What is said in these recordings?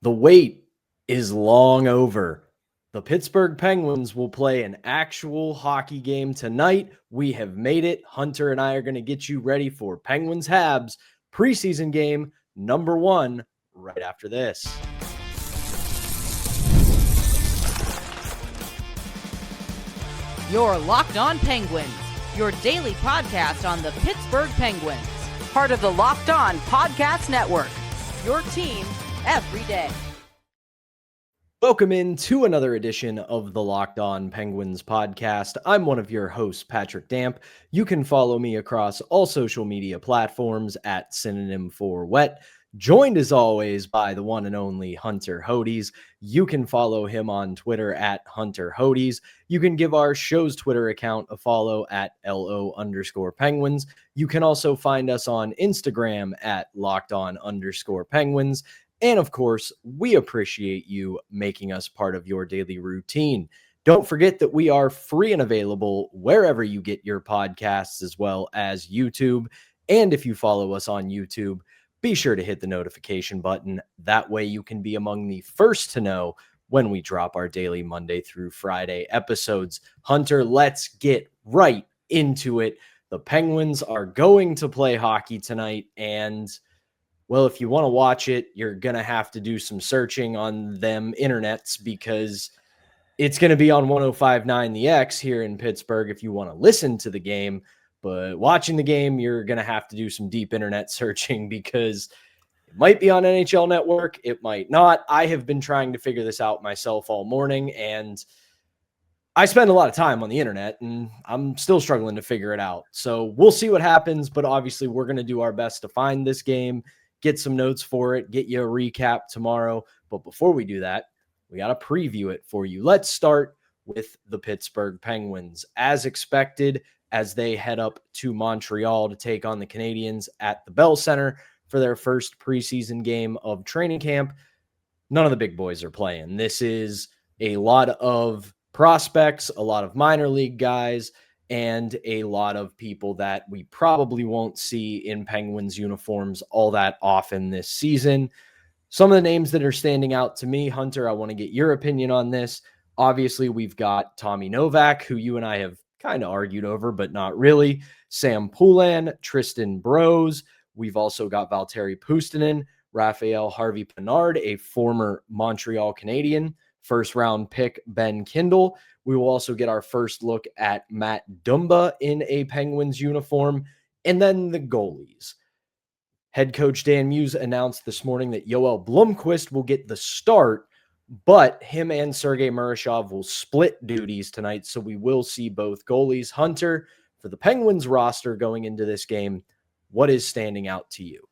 The wait is long over. The Pittsburgh Penguins will play an actual hockey game tonight. We have made it. Hunter and I are going to get you ready for Penguins Habs preseason game number 1 right after this. You're Locked On Penguins, your daily podcast on the Pittsburgh Penguins, part of the Locked On Podcast Network, your team every day. Welcome into another edition of the Locked On Penguins podcast. I'm one of your hosts, Patrick Damp. You can follow me across all social media platforms at Synonym for Wet. Joined as always by the one and only Hunter Hodes. You can follow him on Twitter at Hunter Hodes. You can give our show's Twitter account a follow at LO_Penguins. You can also find us on Instagram at LockedOn_Penguins. And of course, we appreciate you making us part of your daily routine. Don't forget that we are free and available wherever you get your podcasts, as well as YouTube. And if you follow us on YouTube, be sure to hit the notification button. That way you can be among the first to know when we drop our daily Monday through Friday episodes. Hunter, let's get right into it. The Penguins are going to play hockey tonight, and well, if you want to watch it, you're going to have to do some searching on them internets, because it's going to be on 105.9 The X here in Pittsburgh if you want to listen to the game. But watching the game, you're going to have to do some deep internet searching, because it might be on NHL Network. It might not. I have been trying to figure this out myself all morning, and I spend a lot of time on the internet, and I'm still struggling to figure it out. So we'll see what happens, but obviously we're going to do our best to find this game, get some notes for it, get you a recap tomorrow. But before we do that, we got to preview it for you. Let's start with the Pittsburgh Penguins. As expected, as they head up to Montreal to take on the Canadiens at the Bell Center for their first preseason game of training camp, none of the big boys are playing. This is a lot of prospects, a lot of minor league guys, and a lot of people that we probably won't see in Penguins uniforms all that often this season. Some of the names that are standing out to me, Hunter, I want to get your opinion on this. Obviously, we've got Tommy Novak, who you and I have kind of argued over, but not really. Sam Poulin, Tristan Brose. We've also got Valtteri Puustinen, Raphael Harvey-Pinard, a former Montreal Canadien, first-round pick Ben Kindle. We will also get our first look at Matt Dumba in a Penguins uniform. And then the goalies. Head coach Dan Muse announced this morning that Yoel Blomqvist will get the start, but him and Sergei Murashov will split duties tonight, so we will see both goalies. Hunter, for the Penguins roster going into this game, what is standing out to you?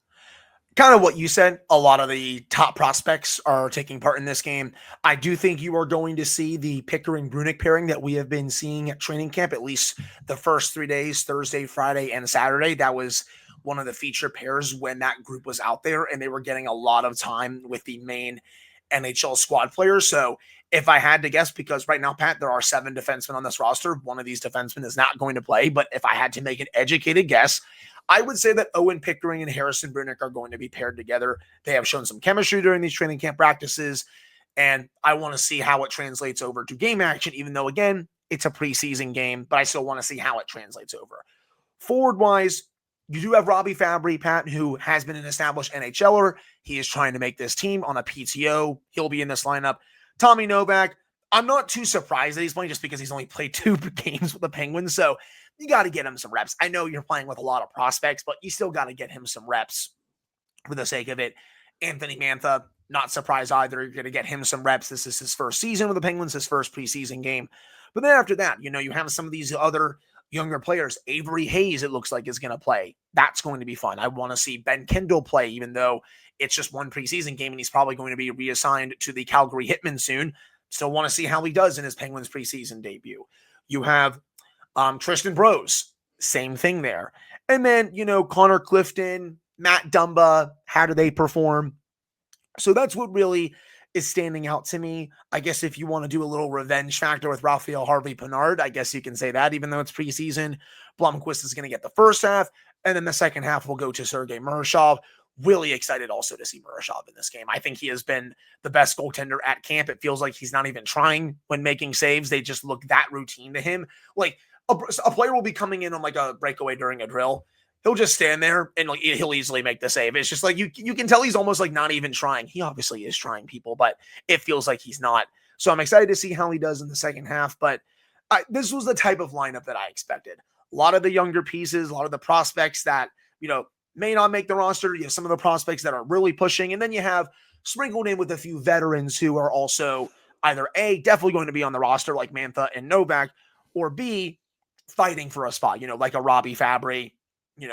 Kind of what you said. A lot of the top prospects are taking part in this game. I do think you are going to see the Pickering-Brunick pairing that we have been seeing at training camp, at least the first 3 days, Thursday, Friday, and Saturday. That was one of the feature pairs when that group was out there, and they were getting a lot of time with the main NHL squad players. So if I had to guess, because right now, Pat, there are 7 defensemen on this roster. One of these defensemen is not going to play, but if I had to make an educated guess, I would say that Owen Pickering and Harrison Brunick are going to be paired together. They have shown some chemistry during these training camp practices, and I want to see how it translates over to game action, even though, again, it's a preseason game, but I still want to see how it translates over. Forward-wise, you do have Robbie Fabry, Pat, who has been an established NHLer. He is trying to make this team on a PTO. He'll be in this lineup. Tommy Novak, I'm not too surprised that he's playing just because he's only played 2 games with the Penguins, so you got to get him some reps. I know you're playing with a lot of prospects, but you still got to get him some reps for the sake of it. Anthony Mantha, not surprised either. You're going to get him some reps. This is his first season with the Penguins, his first preseason game. But then after that, you have some of these other younger players. Avery Hayes, it looks like, is going to play. That's going to be fun. I want to see Ben Kindle play, even though it's just one preseason game and he's probably going to be reassigned to the Calgary Hitmen soon. Still want to see how he does in his Penguins preseason debut. You have Tristan Brose, same thing there. And then, Connor Clifton, Matt Dumba, how do they perform? So that's what really is standing out to me. I guess if you want to do a little revenge factor with Raphael Harvey-Pinard, I guess you can say that, even though it's preseason. Blomqvist is going to get the first half, and then the second half will go to Sergei Murashov. really excited also to see Murashov in this game. I think he has been the best goaltender at camp. It feels like he's not even trying when making saves. They just look that routine to him. Like a player will be coming in on like a breakaway during a drill. He'll just stand there and like he'll easily make the save. It's just like you can tell he's almost like not even trying. He obviously is trying, people, but it feels like he's not. So I'm excited to see how he does in the second half. But this was the type of lineup that I expected. A lot of the younger pieces, a lot of the prospects that, may not make the roster. You have some of the prospects that are really pushing. And then you have sprinkled in with a few veterans who are also either A, definitely going to be on the roster like Mantha and Novak, or B, fighting for a spot, like a Robbie Fabry,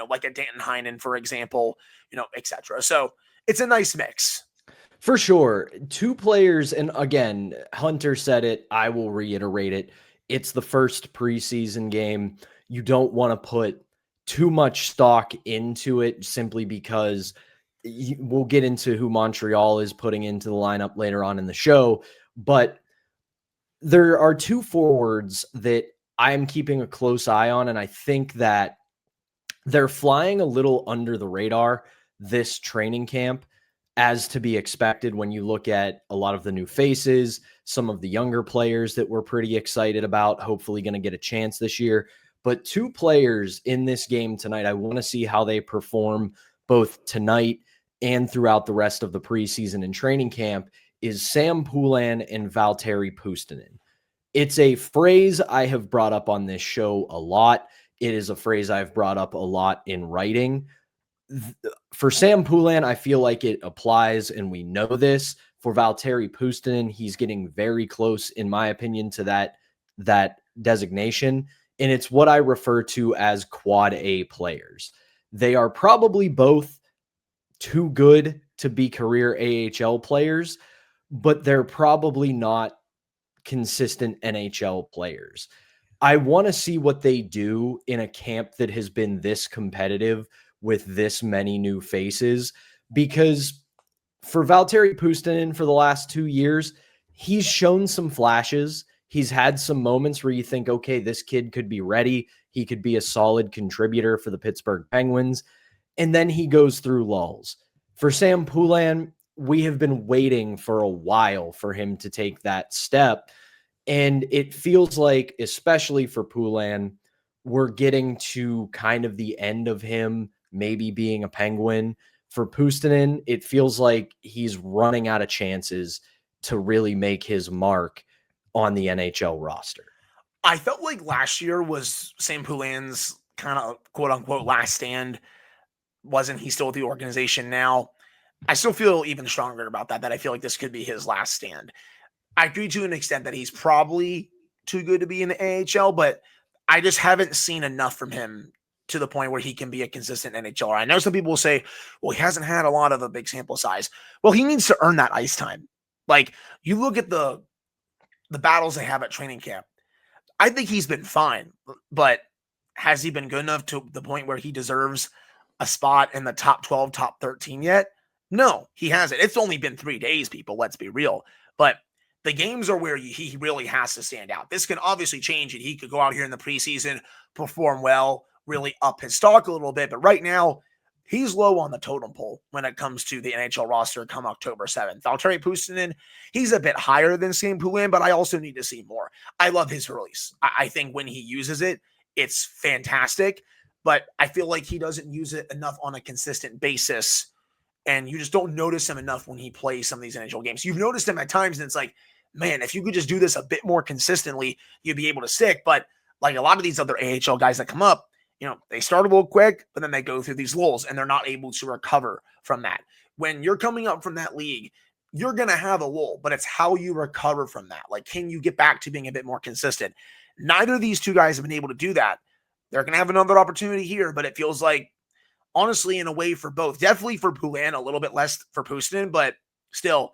like a Danton Heinen, for example, etc. So it's a nice mix. For sure. Two players, and again, Hunter said it, I will reiterate it. It's the first preseason game. You don't want to put too much stock into it simply because we'll get into who Montreal is putting into the lineup later on in the show. But there are two forwards that I am keeping a close eye on, and I think that they're flying a little under the radar this training camp, as to be expected when you look at a lot of the new faces, some of the younger players that we're pretty excited about, hopefully going to get a chance this year. But two players in this game tonight, I want to see how they perform both tonight and throughout the rest of the preseason and training camp, is Sam Poulin and Valtteri Puustinen. It's a phrase I have brought up on this show a lot. It is a phrase I've brought up a lot in writing. For Sam Poulin, I feel like it applies, and we know this. For Valtteri Puustinen, he's getting very close, in my opinion, to that designation, and it's what I refer to as quad A players. They are probably both too good to be career AHL players, but they're probably not consistent NHL players. I want to see what they do in a camp that has been this competitive with this many new faces, because for Valtteri Puustinen for the last 2 years, he's shown some flashes. He's had some moments where you think, okay, this kid could be ready. He could be a solid contributor for the Pittsburgh Penguins. And then he goes through lulls. For Sam Poulin, we have been waiting for a while for him to take that step. And it feels like, especially for Poulin, we're getting to kind of the end of him maybe being a Penguin. For Puustinen, it feels like he's running out of chances to really make his mark on the NHL roster. I felt like last year was Sam Poulin's kind of quote unquote last stand. Wasn't he still with the organization now? I still feel even stronger about that I feel like this could be his last stand. I agree to an extent that he's probably too good to be in the AHL, but I just haven't seen enough from him to the point where he can be a consistent NHLer. I know some people will say, well, he hasn't had a lot of a big sample size. Well, he needs to earn that ice time. Like, you look at the battles they have at training camp. I think he's been fine, but has he been good enough to the point where he deserves a spot in the top 12, top 13 yet? No, he hasn't. It's only been 3 days, people. Let's be real. But the games are where he really has to stand out. This can obviously change, and he could go out here in the preseason, perform well, really up his stock a little bit. But right now, he's low on the totem pole when it comes to the NHL roster come October 7th. Valtteri Puustinen, he's a bit higher than Sam Poulin, but I also need to see more. I love his release. I think when he uses it, it's fantastic. But I feel like he doesn't use it enough on a consistent basis. And you just don't notice him enough when he plays some of these NHL games. You've noticed him at times, and it's like, man, if you could just do this a bit more consistently, you'd be able to stick. But like a lot of these other AHL guys that come up, they start a little quick, but then they go through these lulls, and they're not able to recover from that. When you're coming up from that league, you're going to have a lull, but it's how you recover from that. Like, can you get back to being a bit more consistent? Neither of these two guys have been able to do that. They're going to have another opportunity here, but it feels like, honestly, in a way for both. Definitely for Poulin, a little bit less for Puustinen, but still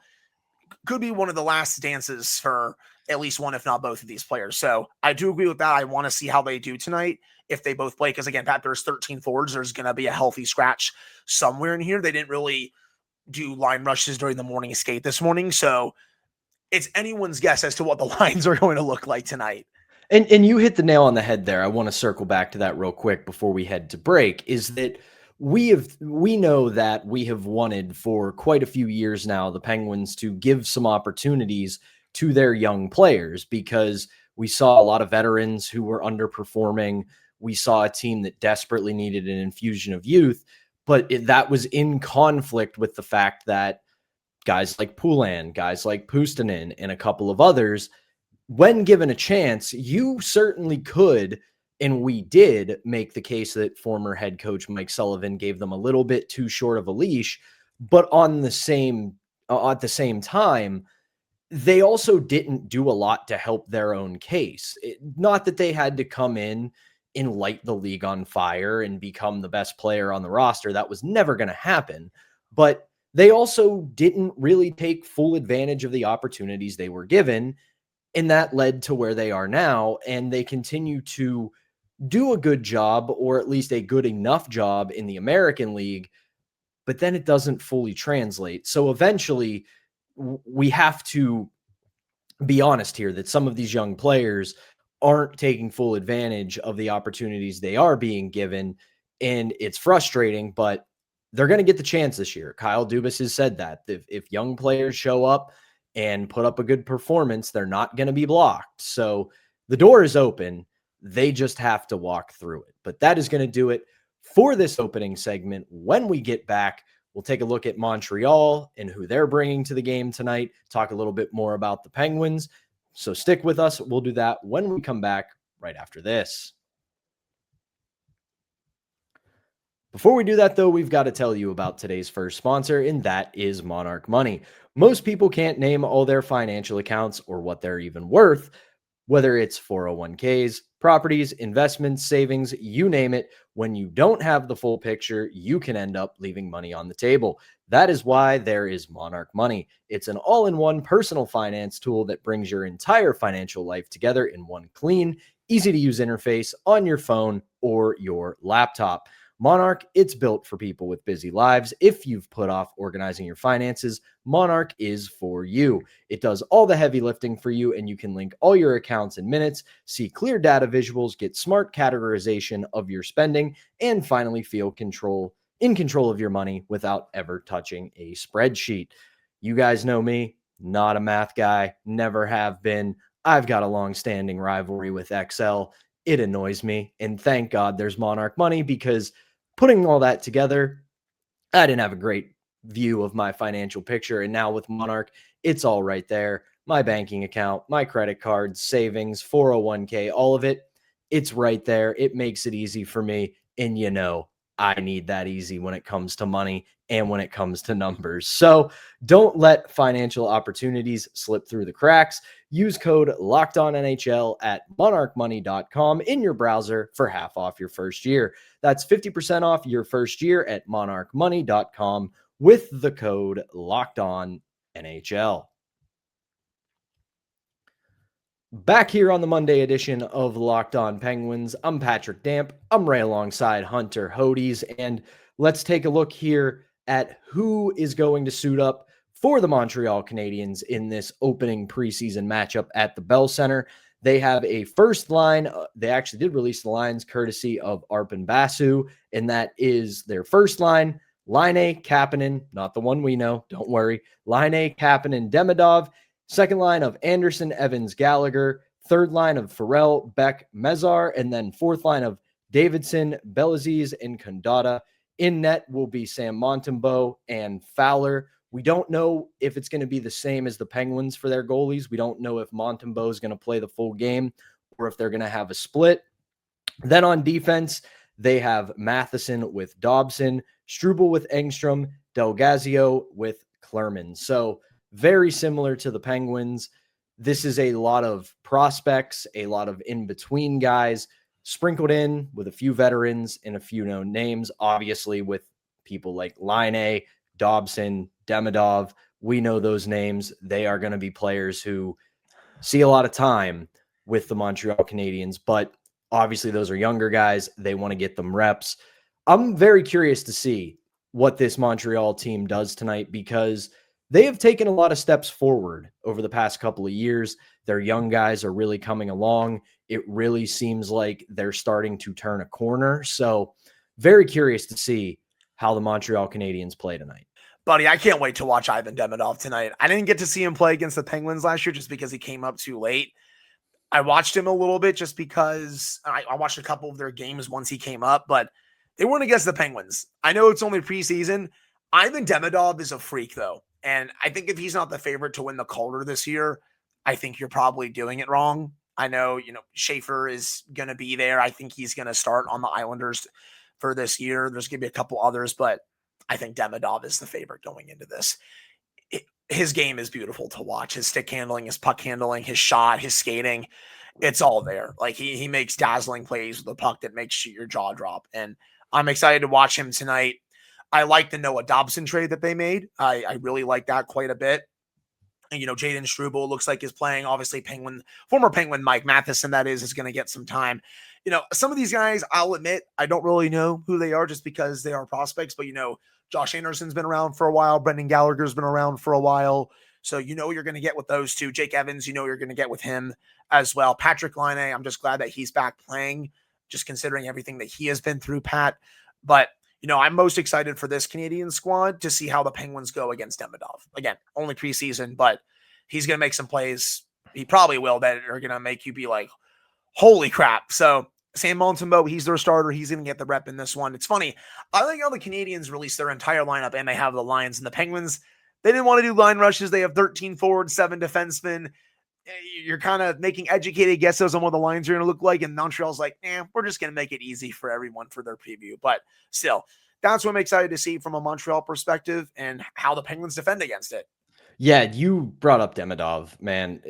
could be one of the last dances for at least one, if not both of these players. So I do agree with that. I want to see how they do tonight if they both play, because again, Pat, there's 13 forwards. There's going to be a healthy scratch somewhere in here. They didn't really do line rushes during the morning skate this morning, so it's anyone's guess as to what the lines are going to look like tonight. And you hit the nail on the head there. I want to circle back to that real quick before we head to break, is that we know that we have wanted for quite a few years now the Penguins to give some opportunities to their young players, because we saw a lot of veterans who were underperforming. We saw a team that desperately needed an infusion of youth, but that was in conflict with the fact that guys like Poulin, guys like Puustinen, and a couple of others, when given a chance, you certainly could, and we did make the case that former head coach Mike Sullivan gave them a little bit too short of a leash. But on the same at the same time, they also didn't do a lot to help their own case. Not that they had to come in and light the league on fire and become the best player on the roster. That was never going to happen. But they also didn't really take full advantage of the opportunities they were given. And that led to where they are now. And they continue to do a good job, or at least a good enough job, in the American League, but then it doesn't fully translate. So eventually we have to be honest here that some of these young players aren't taking full advantage of the opportunities they are being given. And it's frustrating, but they're going to get the chance this year. Kyle Dubas has said that if young players show up and put up a good performance, they're not going to be blocked. So the door is open. They just have to walk through it. But that is going to do it for this opening segment. When we get back, we'll take a look at Montreal and who they're bringing to the game tonight, talk a little bit more about the Penguins. So stick with us. We'll do that when we come back right after this. Before we do that, though, we've got to tell you about today's first sponsor, and that is Monarch Money. Most people can't name all their financial accounts or what they're even worth, whether it's 401ks, properties, investments, savings, you name it. When you don't have the full picture, you can end up leaving money on the table. That is why there is Monarch Money. It's an all-in-one personal finance tool that brings your entire financial life together in one clean, easy-to-use interface on your phone or your laptop. Monarch, it's built for people with busy lives. If you've put off organizing your finances, Monarch is for you. It does all the heavy lifting for you, and you can link all your accounts in minutes, see clear data visuals, get smart categorization of your spending, and finally feel in control of your money without ever touching a spreadsheet. You guys know me, not a math guy, never have been. I've got a long-standing rivalry with Excel. It annoys me, and thank God there's Monarch Money, because putting all that together, I didn't have a great view of my financial picture. And now with Monarch, it's all right there. My banking account, my credit cards, savings, 401k, all of it, it's right there. It makes it easy for me. And I need that easy when it comes to money and when it comes to numbers. So don't let financial opportunities slip through the cracks. Use code LOCKEDONNHL at monarchmoney.com in your browser for half off your first year. That's 50% off your first year at monarchmoney.com with the code LOCKEDONNHL. Back here on the Monday edition of Locked On Penguins, I'm Patrick Damp. I'm right alongside Hunter Hodes, and let's take a look here at who is going to suit up for the Montreal Canadiens in this opening preseason matchup at the Bell Center. They have a first line. They actually did release the lines courtesy of Arpon Basu, and that is their first line: Laine, Kapanen, not the one we know, don't worry, Laine, Kapanen, Demidov. Second line of Anderson, Evans, Gallagher. Third line of Farrell, Beck, Mezar. And then fourth line of Davidson, Belaziz, and Condata. In net will be Sam Montembeault and Fowler. We don't know if it's going to be the same as the Penguins for their goalies. We don't know if Montembeault is going to play the full game or if they're going to have a split. Then on defense, they have Matheson with Dobson, Struble with Engstrom, Delgazio with Klerman. So very similar to the Penguins. This is a lot of prospects, a lot of in-between guys, sprinkled in with a few veterans and a few known names, obviously with people like Laine, Dobson, Demidov. We know those names. They are going to be players who see a lot of time with the Montreal Canadiens, but obviously those are younger guys. They want to get them reps. I'm very curious to see what this Montreal team does tonight, because they have taken a lot of steps forward over the past couple of years. Their young guys are really coming along. It really seems like they're starting to turn a corner. So very curious to see how the Montreal Canadiens play tonight. Buddy, I can't wait to watch Ivan Demidov tonight. I didn't get to see him play against the Penguins last year just because he came up too late. I watched him a little bit just because I watched a couple of their games once he came up, but they weren't against the Penguins. I know it's only preseason. Ivan Demidov is a freak, though. And I think if he's not the favorite to win the Calder this year, I think you're probably doing it wrong. I know, Schaefer is going to be there. I think he's going to start on the Islanders for this year. There's going to be a couple others, but I think Demidov is the favorite going into this. His game is beautiful to watch. His stick handling, his puck handling, his shot, his skating, it's all there. Like he makes dazzling plays with the puck that makes your jaw drop. And I'm excited to watch him tonight. I like the Noah Dobson trade that they made. I really like that quite a bit. And, Jaden Struble looks like is playing. Obviously, former Penguin Mike Matheson, that is going to get some time. Some of these guys, I'll admit, I don't really know who they are just because they are prospects. But, Josh Anderson's been around for a while. Brendan Gallagher's been around for a while. So, you're going to get with those two. Jake Evans, you're going to get with him as well. Patrick Laine, I'm just glad that he's back playing, just considering everything that he has been through, Pat. But, I'm most excited for this Canadian squad to see how the Penguins go against Demidov. Again, only preseason, but he's going to make some plays. He probably will that are going to make you be like, holy crap. So, Sam Montembeault, he's their starter. He's going to get the rep in this one. It's funny. I think how the Canadians released their entire lineup and they have the Lions and the Penguins. They didn't want to do line rushes. They have 13 forwards, 7 defensemen. You're kind of making educated guesses on what the lines are going to look like. And Montreal's like, we're just going to make it easy for everyone for their preview. But still, that's what I'm excited to see from a Montreal perspective and how the Penguins defend against it. Yeah, you brought up Demidov, man.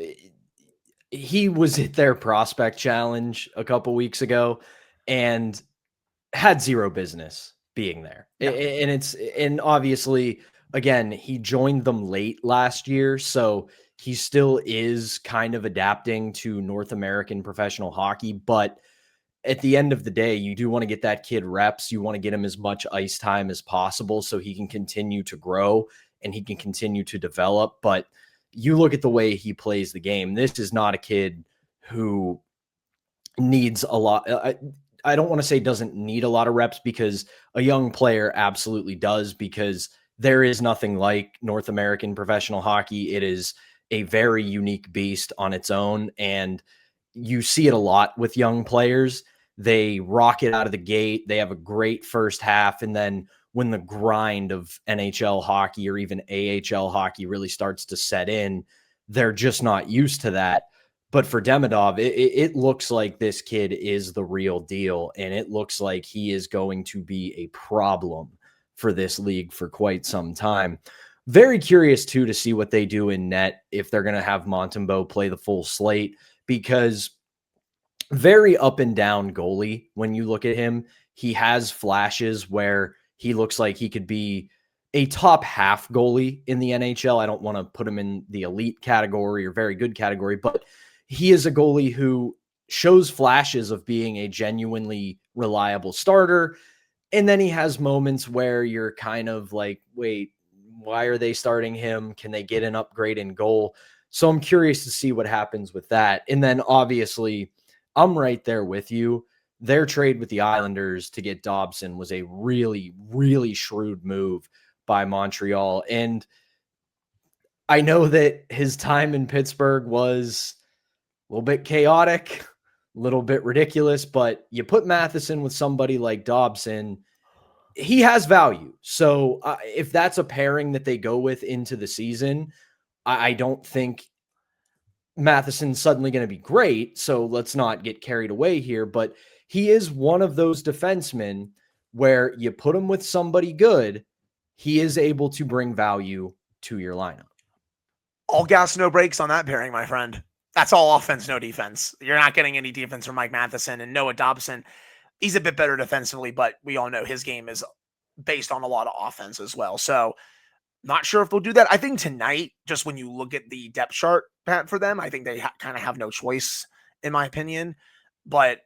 He was at their prospect challenge a couple weeks ago and had zero business being there. Yeah. And obviously, again, he joined them late last year, so he still is kind of adapting to North American professional hockey. But at the end of the day, you do want to get that kid reps. You want to get him as much ice time as possible so he can continue to grow and he can continue to develop. But you look at the way he plays the game. This is not a kid who needs a lot. I don't want to say doesn't need a lot of reps, because a young player absolutely does, because there is nothing like North American professional hockey. It is a very unique beast on its own. And you see it a lot with young players. They rocket out of the gate. They have a great first half. And then when the grind of NHL hockey or even AHL hockey really starts to set in, they're just not used to that. But for Demidov, it looks like this kid is the real deal, and it looks like he is going to be a problem for this league for quite some time. Very curious, too, to see what they do in net, if they're going to have Montembeault play the full slate, because very up and down goalie when you look at him. He has flashes where he looks like he could be a top half goalie in the NHL. I don't want to put him in the elite category or very good category, but he is a goalie who shows flashes of being a genuinely reliable starter. And then he has moments where you're kind of like, wait, why are they starting him? Can they get an upgrade in goal? So I'm curious to see what happens with that. And then obviously, I'm right there with you. Their trade with the Islanders to get Dobson was a really, really shrewd move by Montreal. And I know that his time in Pittsburgh was a little bit chaotic, a little bit ridiculous, but you put Matheson with somebody like Dobson, he has value. So if that's a pairing that they go with into the season, I don't think Matheson's suddenly going to be great. So let's not get carried away here, but he is one of those defensemen where you put him with somebody good, he is able to bring value to your lineup. All gas, no brakes on that pairing, my friend. That's all offense, no defense. You're not getting any defense from Mike Matheson. And Noah Dobson, he's a bit better defensively, but we all know his game is based on a lot of offense as well. So not sure if they'll do that. I think tonight, just when you look at the depth chart, Pat, for them, I think they kind of have no choice, in my opinion. But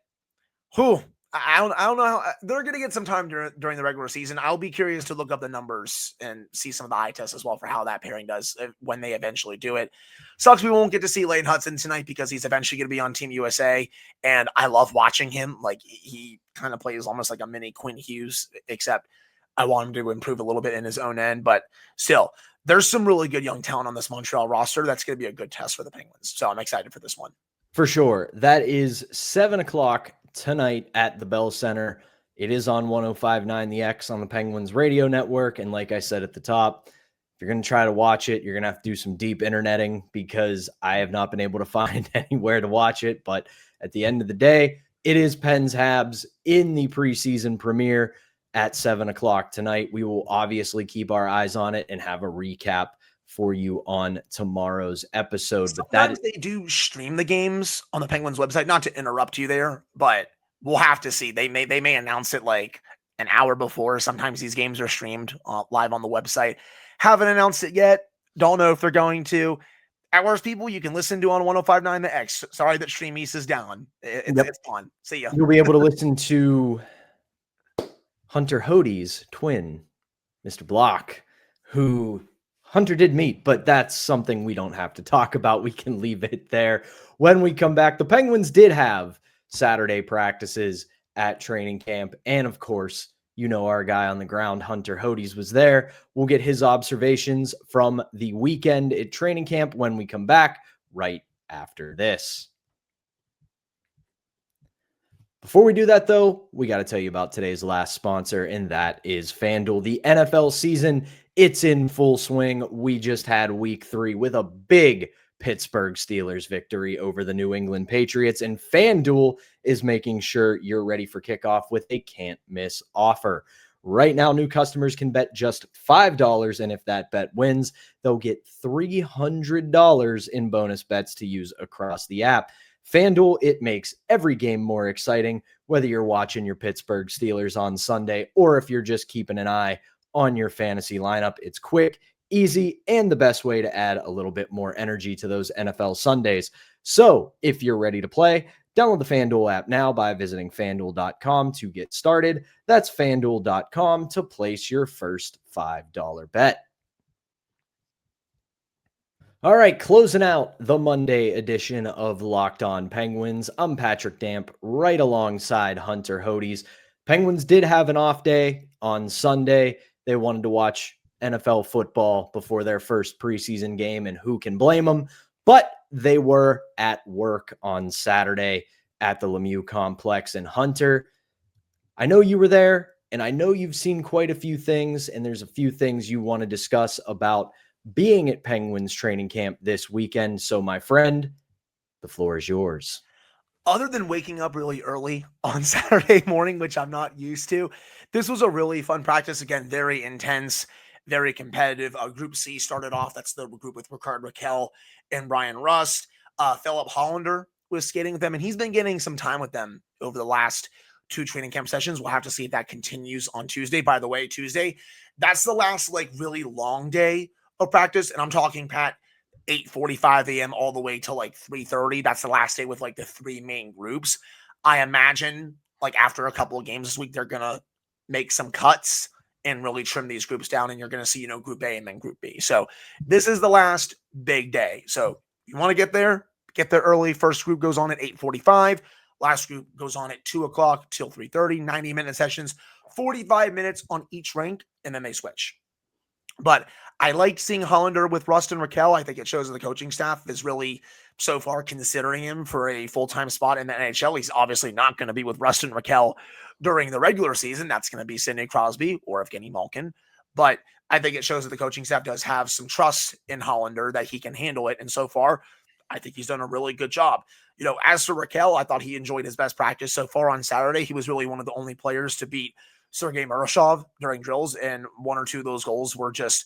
I don't know how they're going to get some time during the regular season. I'll be curious to look up the numbers and see some of the eye tests as well for how that pairing does when they eventually do it. Sucks we won't get to see Lane Hudson tonight because he's eventually going to be on Team USA. And I love watching him. Like, he kind of plays almost like a mini Quinn Hughes, except I want him to improve a little bit in his own end, but still, there's some really good young talent on this Montreal roster. That's going to be a good test for the Penguins. So I'm excited for this one. For sure. That is 7 o'clock tonight at the Bell Center. It is on 105.9 The X on the Penguins radio network. And like I said at the top, if you're going to try to watch it, you're going to have to do some deep interneting because I have not been able to find anywhere to watch it. But at the end of the day, it is Pens Habs in the preseason premiere at 7 o'clock tonight. We will obviously keep our eyes on it and have a recap for you on tomorrow's episode. Sometimes they do stream the games on the Penguins website, not to interrupt you there, but we'll have to see. They may announce it like an hour before. Sometimes these games are streamed live on the website. Haven't announced it yet. Don't know if they're going to. At worst, people, you can listen to on 105.9 The X. Sorry that Stream East is down. It's fun. See ya. You'll be able to listen to Hunter Hode's twin, Mr. Block, who Hunter did meet, but that's something we don't have to talk about. We can leave it there. When we come back, the Penguins did have Saturday practices at training camp. And of course, you know, our guy on the ground, Hunter Hodes, was there. We'll get his observations from the weekend at training camp when we come back right after this. Before we do that, though, we got to tell you about today's last sponsor, and that is FanDuel. The NFL season, it's in full swing. We just had week 3 with a big Pittsburgh Steelers victory over the New England Patriots, and FanDuel is making sure you're ready for kickoff with a can't-miss offer. Right now, new customers can bet just $5, and if that bet wins, they'll get $300 in bonus bets to use across the app. FanDuel, it makes every game more exciting, whether you're watching your Pittsburgh Steelers on Sunday or if you're just keeping an eye on your fantasy lineup. It's quick, easy, and the best way to add a little bit more energy to those NFL Sundays. So if you're ready to play, download the FanDuel app now by visiting FanDuel.com to get started. That's FanDuel.com to place your first $5 bet. All right, closing out the Monday edition of Locked On Penguins. I'm Patrick Damp, right alongside Hunter Hodes. Penguins did have an off day on Sunday. They wanted to watch NFL football before their first preseason game, and who can blame them? But they were at work on Saturday at the Lemieux Complex. And Hunter, I know you were there, and I know you've seen quite a few things, and there's a few things you want to discuss about being at Penguins training camp this weekend. So, my friend, the floor is yours. Other than waking up really early on Saturday morning, which I'm not used to, this was a really fun practice. Again, very intense, very competitive. Group C started off. That's the group with Rickard Rakell and Brian Rust. Philip Hollander was skating with them, and he's been getting some time with them over the last 2 training camp sessions. We'll have to see if that continues on Tuesday. By the way, Tuesday, that's the last really long day of practice. And I'm talking, Pat, 8:45 a.m. all the way till 3:30. That's the last day with the 3 main groups. I imagine after a couple of games this week, they're going to make some cuts and really trim these groups down. And you're going to see, Group A and then Group B. So this is the last big day. So you want to get there early. First group goes on at 8:45. Last group goes on at 2 o'clock till 3:30, 90-minute sessions, 45 minutes on each rink, and then they switch. But I liked seeing Hollander with Rust and Rakell. I think it shows that the coaching staff is really so far considering him for a full-time spot in the NHL. He's obviously not going to be with Rust and Rakell during the regular season. That's going to be Sidney Crosby or Evgeny Malkin. But I think it shows that the coaching staff does have some trust in Hollander that he can handle it. And so far, I think he's done a really good job. As for Rakell, I thought he enjoyed his best practice so far on Saturday. He was really one of the only players to beat Sergei Murashov during drills, and 1 or 2 of those goals were just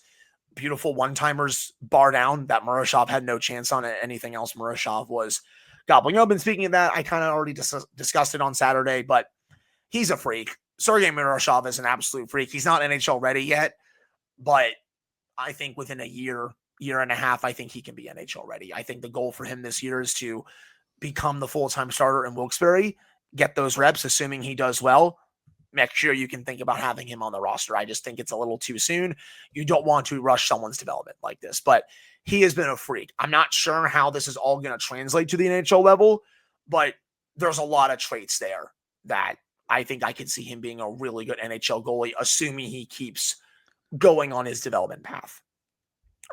beautiful one-timers, bar down, that Murashov had no chance on it. Anything else Murashov was gobbling up. And speaking of that, I kind of already discussed it on Saturday, but he's a freak. Sergei Murashov is an absolute freak. He's not NHL ready yet, but I think within a year and a half, I think he can be NHL ready. I think the goal for him this year is to become the full-time starter in Wilkes-Barre, get those reps, assuming he does well. Next year, you can think about having him on the roster. I just think it's a little too soon. You don't want to rush someone's development like this, but he has been a freak. I'm not sure how this is all going to translate to the NHL level, but there's a lot of traits there that I think I could see him being a really good NHL goalie, assuming he keeps going on his development path.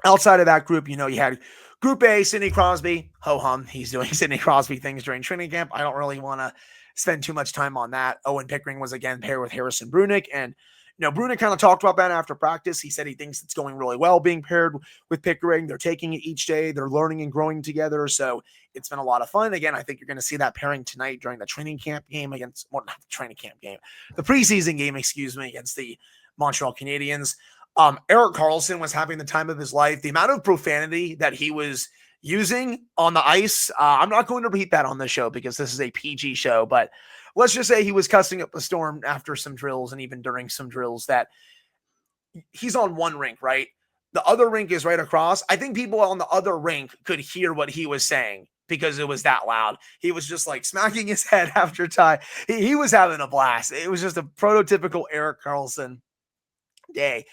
Outside of that group, you had Group A, Sidney Crosby. Ho-hum, he's doing Sidney Crosby things during training camp. I don't really want to spend too much time on that. Owen Pickering was again paired with Harrison Brunick. And, Brunick kind of talked about that after practice. He said he thinks it's going really well being paired with Pickering. They're taking it each day. They're learning and growing together. So it's been a lot of fun. Again, I think you're going to see that pairing tonight during the training camp game against, well, not the training camp game, the preseason game, against the Montreal Canadiens. Erik Karlsson was having the time of his life. The amount of profanity that he was using on the ice, I'm not going to repeat that on the show because this is a PG show, but let's just say he was cussing up a storm after some drills and even during some drills. That he's on one rink, right? The other rink is right across. I think people on the other rink could hear what he was saying because it was that loud. He was just like smacking his head after time. He was having a blast. It was just a prototypical Erik Karlsson day.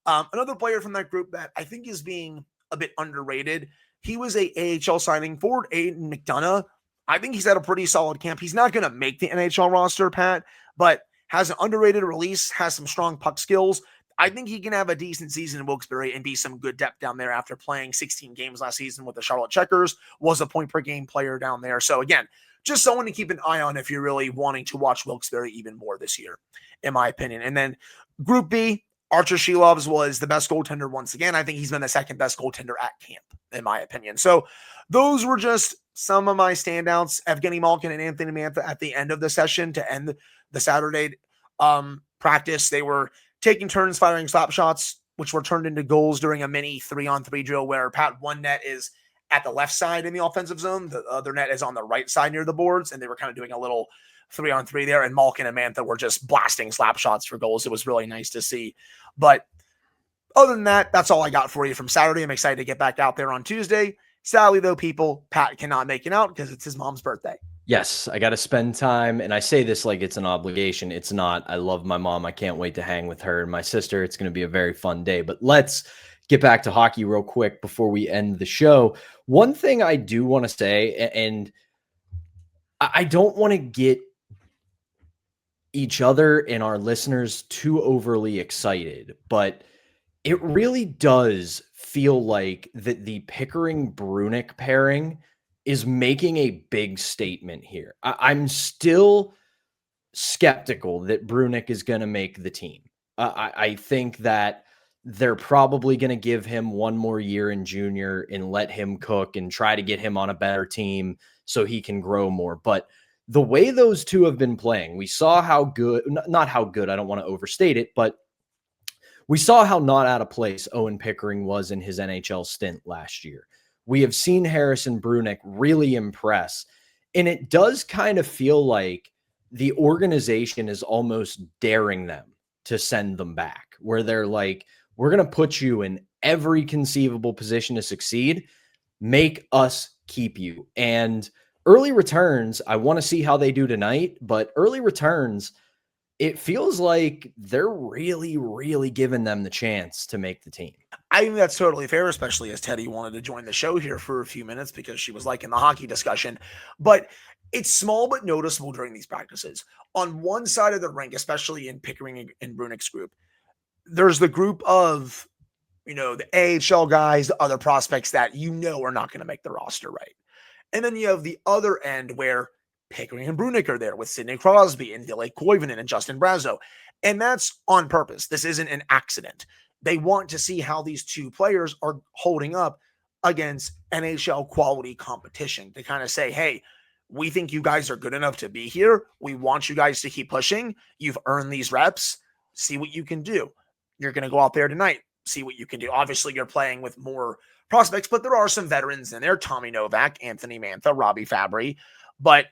Another player from that group that I think is being a bit underrated. He was a AHL signing forward, Aiden McDonough. I think he's had a pretty solid camp. He's not going to make the NHL roster, Pat, but has an underrated release, has some strong puck skills. I think he can have a decent season in Wilkes-Barre and be some good depth down there after playing 16 games last season with the Charlotte Checkers, was a point per game player down there. So again, just someone to keep an eye on if you're really wanting to watch Wilkes-Barre even more this year, in my opinion. And then Group B, Archer Shelovs was the best goaltender once again. I think he's been the second best goaltender at camp, in my opinion. So those were just some of my standouts. Evgeny Malkin and Anthony Mantha at the end of the session to end the Saturday practice. They were taking turns firing slap shots, which were turned into goals during a mini 3-on-3 drill where one net is at the left side in the offensive zone. The other net is on the right side near the boards. And they were kind of doing a little 3-on-3 there. And Malkin and Mantha were just blasting slap shots for goals. It was really nice to see. But other than that, that's all I got for you from Saturday. I'm excited to get back out there on Tuesday. Sadly, though, Pat cannot make it out because it's his mom's birthday. Yes, I got to spend time. And I say this like it's an obligation. It's not. I love my mom. I can't wait to hang with her and my sister. It's going to be a very fun day. But let's get back to hockey real quick before we end the show. One thing I do want to say, and I don't want to get each other and our listeners too overly excited, but it really does feel like that the Pickering-Brunick pairing is making a big statement here. I'm still skeptical that Brunick is going to make the team. I think that they're probably going to give him one more year in junior and let him cook and try to get him on a better team so he can grow more. But the way those two have been playing, we saw how good, not how good, I don't want to overstate it, but we saw how not out of place Owen Pickering was in his NHL stint last year. We have seen Harrison Brunick really impress. And it does kind of feel like the organization is almost daring them to send them back, where they're like, we're going to put you in every conceivable position to succeed. Make us keep you. And early returns, I want to see how they do tonight, but early returns, it feels like they're really, really giving them the chance to make the team. I think that's totally fair, especially as Teddy wanted to join the show here for a few minutes because she was liking the hockey discussion. But it's small but noticeable during these practices. On one side of the rink, especially in Pickering and Brunick's group, there's the group of, the AHL guys, the other prospects that are not going to make the roster, right? And then you have the other end where Pickering and Brunick are there with Sidney Crosby and Ville Koivunen and Justin Brazeau. And that's on purpose. This isn't an accident. They want to see how these two players are holding up against NHL quality competition to kind of say, hey, we think you guys are good enough to be here. We want you guys to keep pushing. You've earned these reps. See what you can do. You're going to go out there tonight. See what you can do. Obviously, you're playing with more prospects, but there are some veterans in there. Tommy Novak, Anthony Mantha, Robbie Fabry. But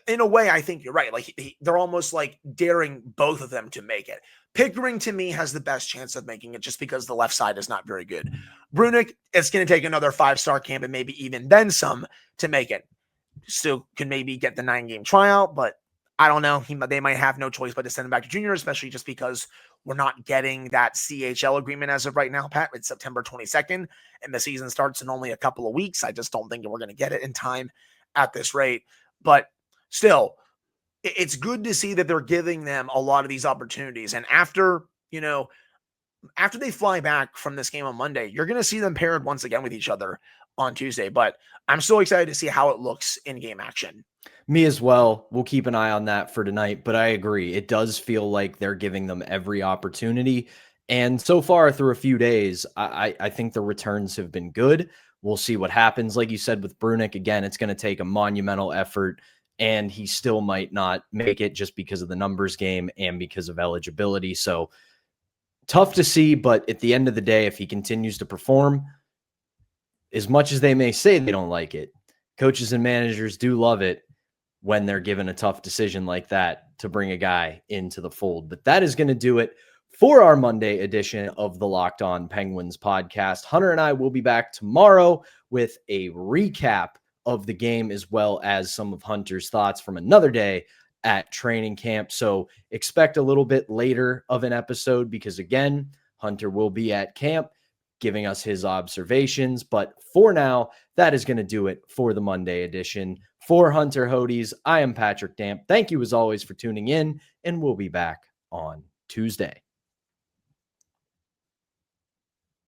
in a way, I think you're right. Like they're almost like daring both of them to make it. Pickering, to me, has the best chance of making it just because the left side is not very good. Brunick, it's going to take another 5-star camp and maybe even then some to make it. Still can maybe get the 9-game tryout, but I don't know. They might have no choice but to send him back to junior, especially just because we're not getting that CHL agreement as of right now, Pat. It's September 22nd, and the season starts in only a couple of weeks. I just don't think we're going to get it in time at this rate. But still, it's good to see that they're giving them a lot of these opportunities. And after they fly back from this game on Monday, you're going to see them paired once again with each other on Tuesday. But I'm so excited to see how it looks in game action. Me as well. We'll keep an eye on that for tonight. But I agree. It does feel like they're giving them every opportunity. And so far through a few days, I think the returns have been good. We'll see what happens. Like you said with Brunick, again, it's going to take a monumental effort. And he still might not make it just because of the numbers game and because of eligibility. So tough to see, but at the end of the day, if he continues to perform, as much as they may say they don't like it, coaches and managers do love it when they're given a tough decision like that to bring a guy into the fold. But that is going to do it for our Monday edition of the Locked On Penguins podcast. Hunter and I will be back tomorrow with a recap of the game, as well as some of Hunter's thoughts from another day at training camp. So expect a little bit later of an episode because, again, Hunter will be at camp giving us his observations. But for now, that is going to do it for the Monday edition. For Hunter Hodes, I am Patrick Damp. Thank you as always for tuning in, and we'll be back on Tuesday.